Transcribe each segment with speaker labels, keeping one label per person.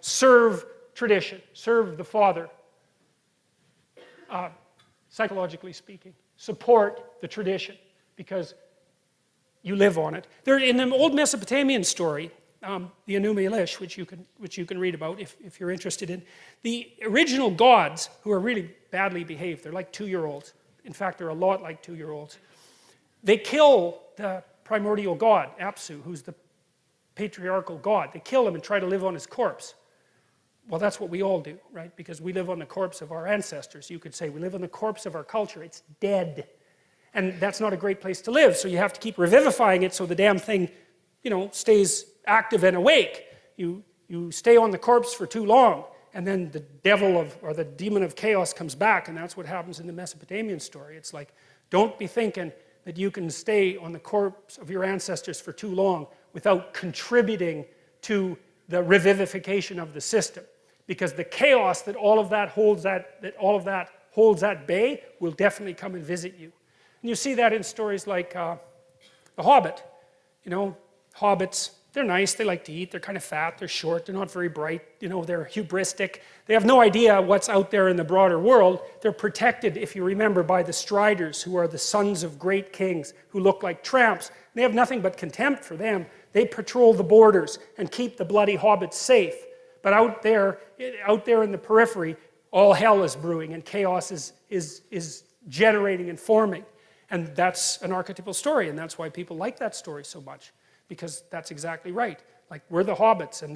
Speaker 1: serve tradition, serve the father, psychologically speaking. Support the tradition because you live on it. There, in the old Mesopotamian story, the Enuma Elish, which you can read about if you're interested in, the original gods, who are really badly behaved, they're like 2-year-olds. In fact, they're a lot like 2-year-olds. They kill the primordial god, Apsu, who's the patriarchal god. They kill him and try to live on his corpse. Well, that's what we all do, right? Because we live on the corpse of our ancestors. You could say we live on the corpse of our culture. It's dead. And that's not a great place to live, so you have to keep revivifying it so the damn thing, stays active and awake. You stay on the corpse for too long, and then the devil or the demon of chaos comes back, and that's what happens in the Mesopotamian story. It's like, don't be thinking that you can stay on the corpse of your ancestors for too long without contributing to the revivification of the system. Because the chaos that all of that holds at bay will definitely come and visit you. And you see that in stories like The Hobbit. Hobbits, they're nice, they like to eat, they're kind of fat, they're short, they're not very bright, they're hubristic. They have no idea what's out there in the broader world. They're protected, if you remember, by the Striders, who are the sons of great kings, who look like tramps. They have nothing but contempt for them. They patrol the borders and keep the bloody hobbits safe. But out there in the periphery, all hell is brewing and chaos is generating and forming. And that's an archetypal story, and that's why people like that story so much. Because that's exactly right. Like, we're the hobbits, and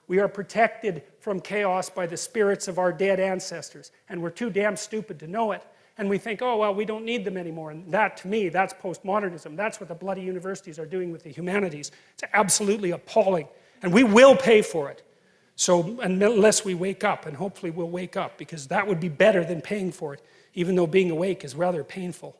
Speaker 1: we are protected from chaos by the spirits of our dead ancestors. And we're too damn stupid to know it. And we think, oh, well, we don't need them anymore. And that, to me, that's postmodernism. That's what the bloody universities are doing with the humanities. It's absolutely appalling. And we will pay for it. So, unless we wake up, and hopefully we'll wake up, because that would be better than paying for it, even though being awake is rather painful.